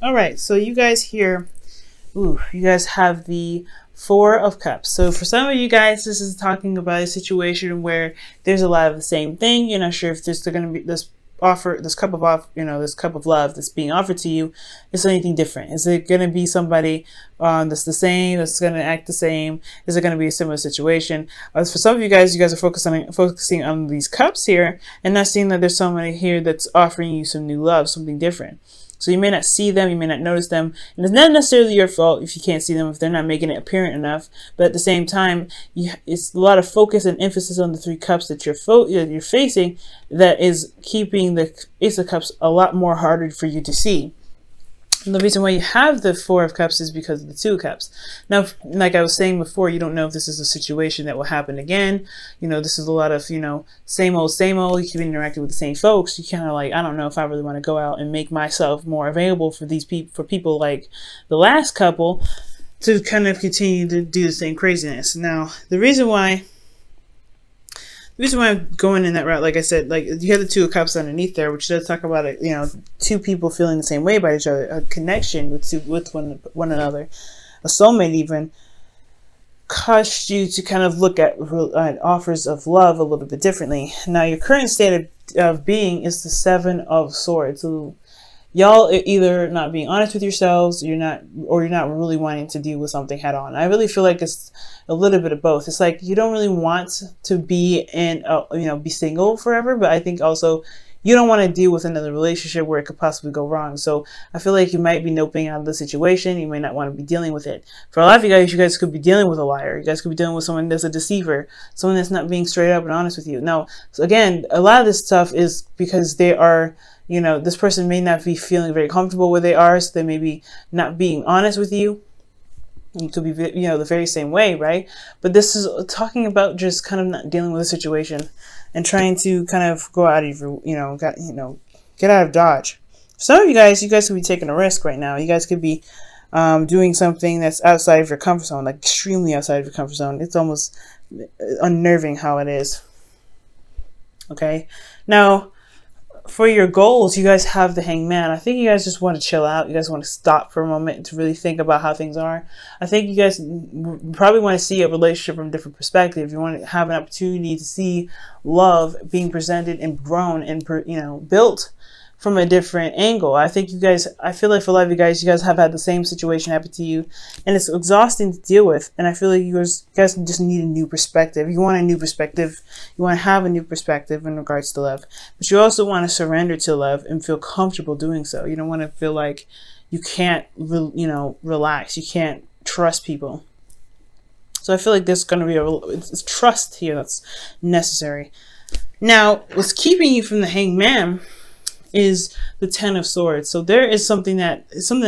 All right, so you guys here, ooh, you guys have the Four of Cups. So for some of you guys, this is talking about a situation where there's a lot of the same thing. You're not sure if there's going to be this offer, this cup of this cup of love that's being offered to you. Is anything different? Is it going to be somebody that's the same, that's going to act the same? Is it going to be a similar situation? For some of you guys are focusing on these cups here and not seeing that there's somebody here that's offering you some new love, something different. So you may not see them, you may not notice them, and it's not necessarily your fault if you can't see them, if they're not making it apparent enough. But at the same time, it's a lot of focus and emphasis on the three cups that you're facing that is keeping the Ace of Cups a lot more harder for you to see. And the reason why you have the Four of Cups is because of the Two of Cups. Now, like I was saying before, you don't know if this is a situation that will happen again. This is a lot of, same old, you keep interacting with the same folks. You kind of like, I don't know if I really want to go out and make myself more available for these people like the last couple to kind of continue to do the same craziness. Now, the reason why I'm going in that route, like I said, like you have the Two of Cups underneath there, which does talk about two people feeling the same way about each other, a connection with one another, a soulmate even, caused you to kind of look at offers of love a little bit differently. Now, your current state of being is the Seven of Swords. So y'all are either not being honest with yourselves, you're not really wanting to deal with something head on. I really feel like it's a little bit of both. It's like you don't really want to be be single forever, but I think also you don't want to deal with another relationship where it could possibly go wrong. So I feel like you might be noping out of the situation. You may not want to be dealing with it. For a lot of you guys could be dealing with a liar. You guys could be dealing with someone that's a deceiver, someone that's not being straight up and honest with you. Now, so again, a lot of this stuff is because they are, this person may not be feeling very comfortable where they are, so they may be not being honest with you. You could be, the very same way, right? But this is talking about just kind of not dealing with the situation and trying to kind of go out of your, get out of Dodge. Some of you guys could be taking a risk right now. You guys could be doing something that's outside of your comfort zone, like extremely outside of your comfort zone. It's almost unnerving how it is. Okay, now, for your goals, you guys have the Hangman. I think you guys just want to chill out. You guys want to stop for a moment to really think about how things are. I think you guys probably want to see a relationship from a different perspective. You want to have an opportunity to see love being presented and grown and, built from a different angle. I think I feel like for a lot of you guys have had the same situation happen to you, and it's exhausting to deal with. And I feel like you guys just need a new perspective. You want a new perspective. You want to have a new perspective in regards to love, but you also want to surrender to love and feel comfortable doing so. You don't want to feel like you can't, relax. You can't trust people. So I feel like there's going to be it's trust here that's necessary. Now, what's keeping you from the Hangman is the Ten of Swords. So there is something that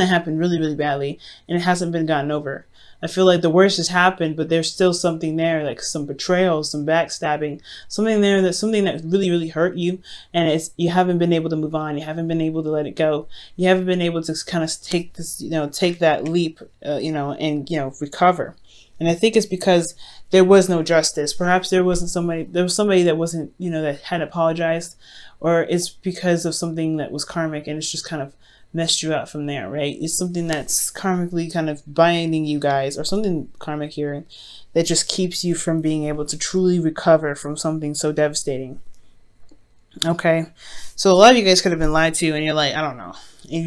happened really, really badly, and it hasn't been gotten over. I feel like the worst has happened, but there's still something there, like some betrayal, some backstabbing, something that really, really hurt you, and you haven't been able to move on. You haven't been able to let it go. You haven't been able to kind of take that leap, and recover. And I think it's because there was no justice. Perhaps there was somebody that wasn't, that had apologized, or it's because of something that was karmic and it's just kind of messed you up from there, right? It's something that's karmically kind of binding you guys, or something karmic here that just keeps you from being able to truly recover from something so devastating. Okay, so a lot of you guys could have been lied to, and you're like, I don't know, and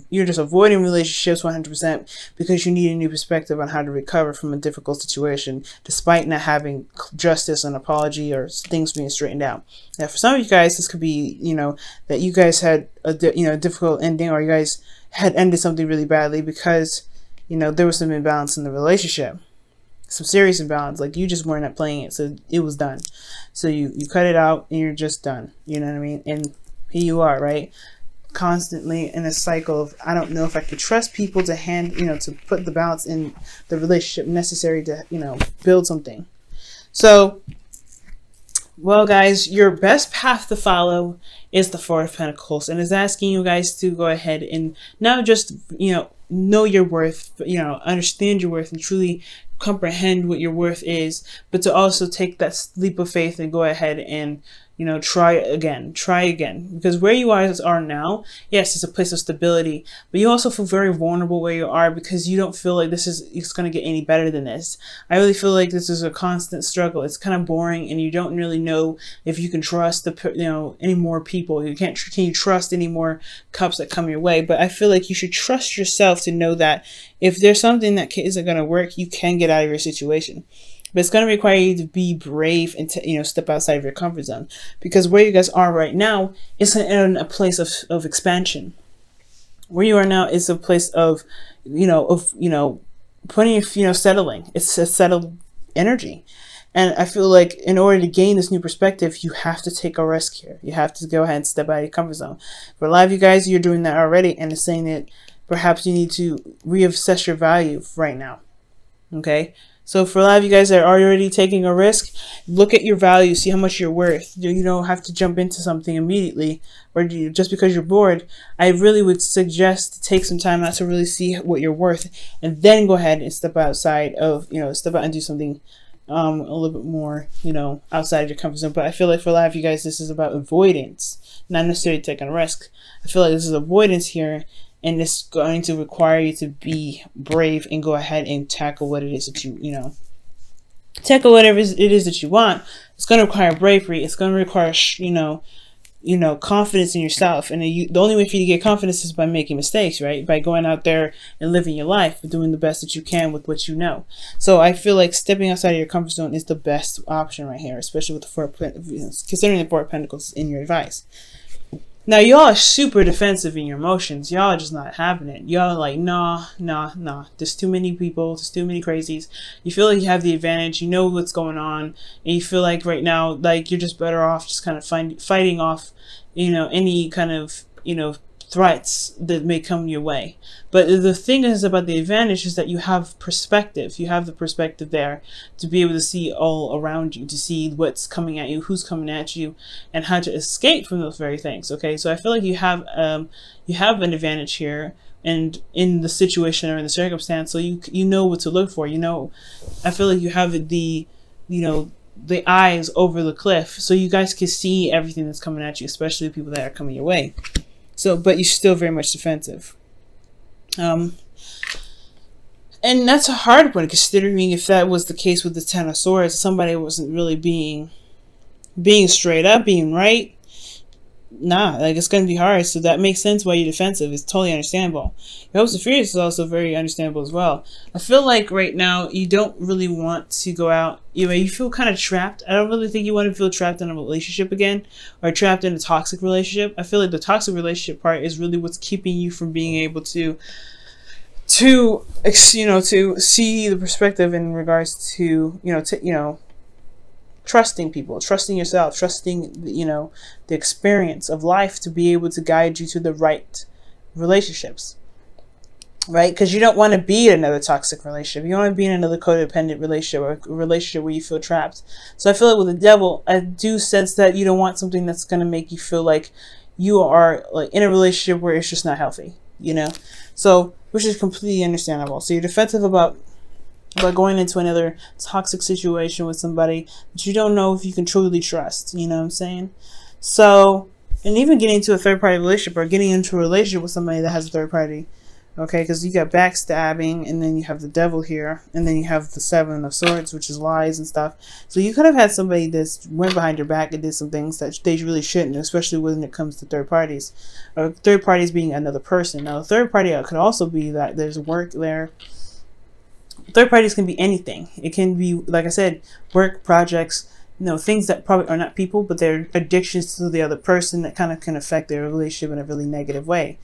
you're just avoiding relationships 100% because you need a new perspective on how to recover from a difficult situation, despite not having justice, an apology, or things being straightened out. Now, for some of you guys, this could be, that you guys had a difficult ending, or you guys had ended something really badly because, there was some imbalance in the relationship. Some serious imbalance, like you just weren't playing it, so it was done. So you cut it out and you're just done. You know what I mean? And here you are, right? Constantly in a cycle of, I don't know if I could trust people to to put the balance in the relationship necessary to, build something. So, well, guys, your best path to follow is the Four of Pentacles, and is asking you guys to go ahead and not just, know your worth, understand your worth and truly comprehend what your worth is, but to also take that leap of faith and go ahead and, You know, try again. Because where you guys are now, yes, it's a place of stability, but you also feel very vulnerable where you are because you don't feel like it's going to get any better than this. I really feel like this is a constant struggle. It's kind of boring, and you don't really know if you can trust any more people. Can you trust any more cups that come your way? But I feel like you should trust yourself to know that if there's something that isn't going to work, you can get out of your situation. But it's going to require you to be brave and to, step outside of your comfort zone. Because where you guys are right now is in a place of expansion. Where you are now is a place of putting, settling. It's a settled energy. And I feel like in order to gain this new perspective, you have to take a risk here. You have to go ahead and step out of your comfort zone. For a lot of you guys, you're doing that already, and it's saying that perhaps you need to reassess your value right now. Okay? So for a lot of you guys that are already taking a risk, look at your value, see how much you're worth. You don't have to jump into something immediately or just because you're bored. I really would suggest to take some time out to really see what you're worth, and then go ahead and step outside step out and do something a little bit more, outside of your comfort zone. But I feel like for a lot of you guys, this is about avoidance, not necessarily taking a risk. I feel like this is avoidance here. And it's going to require you to be brave and go ahead and tackle what it is that tackle whatever it is that you want. It's going to require bravery. It's going to require, confidence in yourself. And the only way for you to get confidence is by making mistakes, right? By going out there and living your life, doing the best that you can with what you know. So I feel like stepping outside of your comfort zone is the best option right here, especially with considering the Four of Pentacles in your advice. Now, y'all are super defensive in your emotions. Y'all are just not having it. Y'all are like, nah. There's too many people. There's too many crazies. You feel like you have the advantage. You know what's going on. And you feel like right now, like you're just better off just kind of fighting off, any kind of, threats that may come your way. But the thing is about the advantage is that you have perspective. You have the perspective there to be able to see all around you, to see what's coming at you, who's coming at you, and how to escape from those very things. Okay, so I feel like you have an advantage here, and in the situation or in the circumstance, so you know what to look for. I feel like you have the eyes over the cliff, so you guys can see everything that's coming at you, especially the people that are coming your way. So, but you're still very much defensive. And that's a hard one, considering if that was the case with the Ten of Swords, somebody wasn't really being straight up, being right. It's going to be hard. So that makes sense why you're defensive. It's totally understandable. Your hopes and fears is also very understandable as well. I feel like right now you don't really want to go out. You feel kind of trapped. I don't really think you want to feel trapped in a relationship again, or trapped in a toxic relationship. I feel like the toxic relationship part is really what's keeping you from being able to see the perspective in regards to trusting people, trusting yourself, trusting the experience of life to be able to guide you to the right relationships, right? Because you don't want to be in another toxic relationship. You don't want to be in another codependent relationship, or a relationship where you feel trapped. So I feel like with the Devil, I do sense that you don't want something that's going to make you feel like you are like in a relationship where it's just not healthy, so, which is completely understandable. So you're defensive about going into another toxic situation with somebody that you don't know if you can truly trust. You know what I'm saying? So, and even getting into a third-party relationship, or getting into a relationship with somebody that has a third party. Okay, because you got backstabbing, and then you have the Devil here, and then you have the Seven of Swords, which is lies and stuff. So you could have had somebody that went behind your back and did some things that they really shouldn't, especially when it comes to third parties. Or third parties being another person. Now, a third party could also be that there's work there. Third parties can be anything. It can be, like I said, work, projects, things that probably are not people, but they're addictions to the other person that kind of can affect their relationship in a really negative way.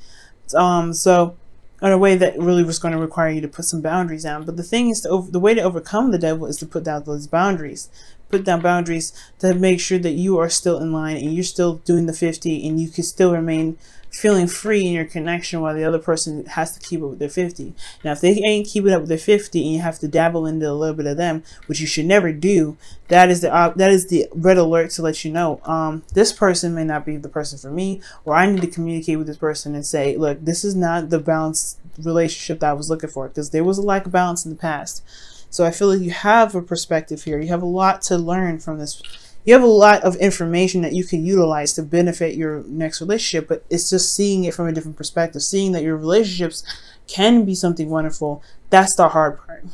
So in a way that really was going to require you to put some boundaries down. But the thing is, the way to overcome the Devil is to put down those boundaries. Put down boundaries to make sure that you are still in line and you're still doing the 50, and you can still remain feeling free in your connection while the other person has to keep up with their 50. Now, if they ain't keeping up with their 50 and you have to dabble into a little bit of them, which you should never do, that is the red alert to let you know, this person may not be the person for me, or I need to communicate with this person and say, look, this is not the balanced relationship that I was looking for, because there was a lack of balance in the past. So I feel like you have a perspective here. You have a lot to learn from this, You have a lot of information that you can utilize to benefit your next relationship, but it's just seeing it from a different perspective, seeing that your relationships can be something wonderful. That's the hard part.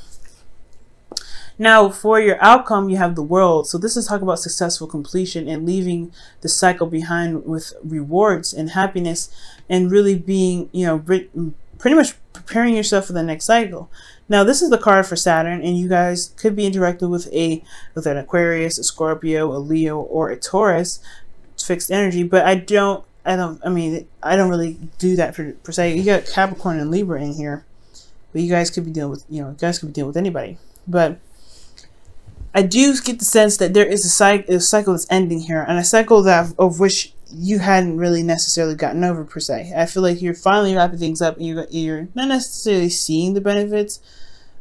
Now, for your outcome, you have the World. So this is talking about successful completion and leaving the cycle behind with rewards and happiness, and really being, pretty much preparing yourself for the next cycle. Now, this is the card for Saturn, and you guys could be interacting with an Aquarius, a Scorpio, a Leo, or a Taurus. It's fixed energy, but I don't really do that per se. You got Capricorn and Libra in here, but you guys could be dealing with anybody. But I do get the sense that there is a cycle that's ending here, and a cycle of which you hadn't really necessarily gotten over per se. I feel like you're finally wrapping things up, and you're not necessarily seeing the benefits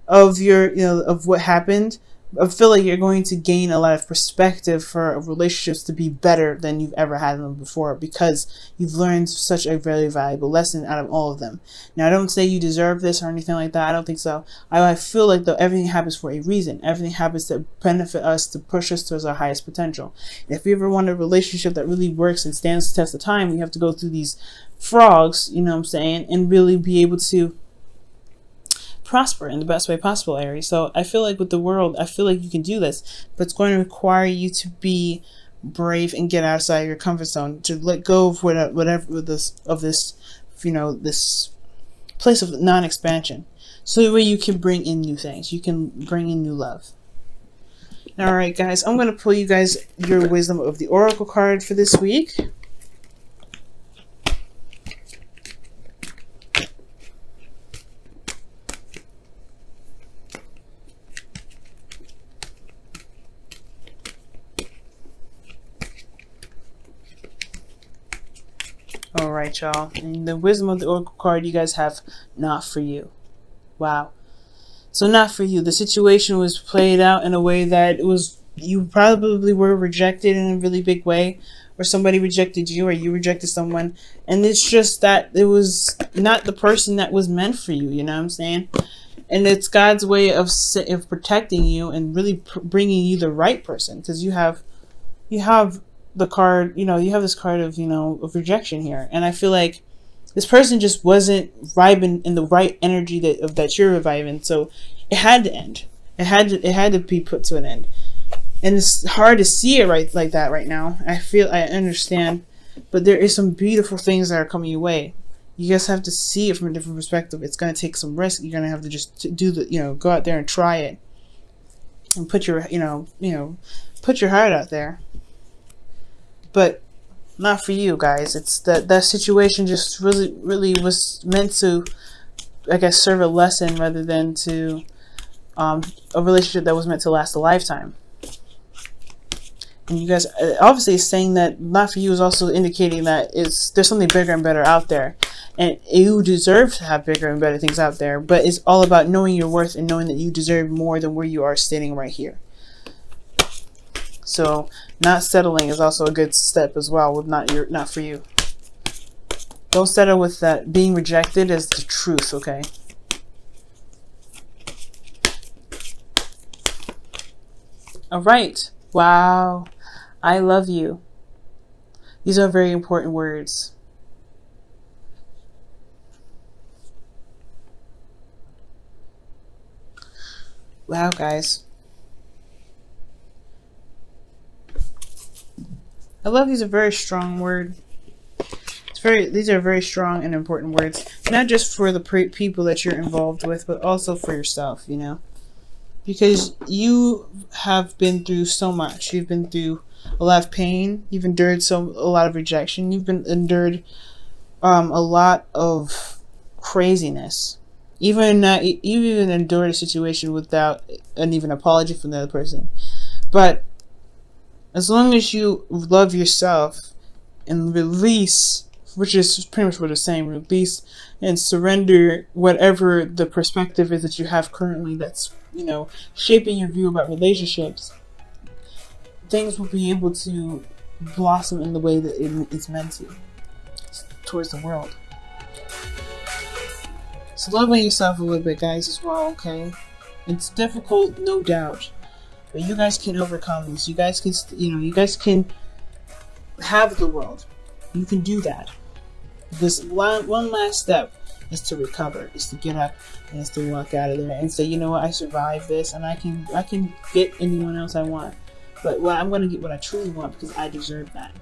of of what happened. I feel like you're going to gain a lot of perspective for relationships to be better than you've ever had them before, because you've learned such a very valuable lesson out of all of them. Now, I don't say you deserve this or anything like that. I don't think so. I feel like, though, everything happens for a reason. Everything happens to benefit us, to push us towards our highest potential. And if you ever want a relationship that really works and stands the test of time, you have to go through these frogs, you know what I'm saying, and really be able to prosper in the best way possible, Aries. So I feel like with the World, I feel like you can do this, but it's going to require you to be brave and get outside your comfort zone, to let go of this place of non-expansion, so that way you can bring in new things, you can bring in new love. All right, guys, I'm going to pull you guys your wisdom of the Oracle card for this week. Alright, y'all. And the wisdom of the Oracle card you guys have, not for you. Wow. So not for you. The situation was played out in a way that you probably were rejected in a really big way, or somebody rejected you, or you rejected someone, and it's just that it was not the person that was meant for you, you know what I'm saying? And it's God's way of protecting you and really bringing you the right person, because you have the card, you have this card of, of rejection here. And I feel like this person just wasn't vibing in the right energy that you're reviving. So it had to end. It had to be put to an end. And it's hard to see it like that right now. I understand, but there is some beautiful things that are coming your way. You guys have to see it from a different perspective. It's going to take some risk. You're going to have to just go out there and try it, and put your, put your heart out there. But not for you guys. It's that situation just really was meant to, I guess, serve a lesson rather than to a relationship that was meant to last a lifetime. And you guys, obviously, saying that not for you is also indicating that there's something bigger and better out there, and you deserve to have bigger and better things out there. But it's all about knowing your worth and knowing that you deserve more than where you are standing right here. So not settling is also a good step as well, with not for you. Don't settle with that. Being rejected is the truth, okay? All right. Wow. I love you. These are very important words. Wow, guys. I love these are very strong words. These are very strong and important words, not just for the people that you're involved with, but also for yourself, because you have been through so much. You've been through a lot of pain. You've endured a lot of rejection. You've endured a lot of craziness. You even endured a situation without an even apology from the other person. But as long as you love yourself and release, which is pretty much what it's saying, release and surrender whatever the perspective is that you have currently that's, shaping your view about relationships, things will be able to blossom in the way that it's meant to, towards the world. So love on yourself a little bit, guys, as well, okay? It's difficult, no doubt. But you guys can overcome this. You guys can, you guys can have the world. You can do that. This one last step is to recover, is to get up, and is to walk out of there and say, you know what, I survived this, and I can get anyone else I want. But I'm going to get what I truly want because I deserve that.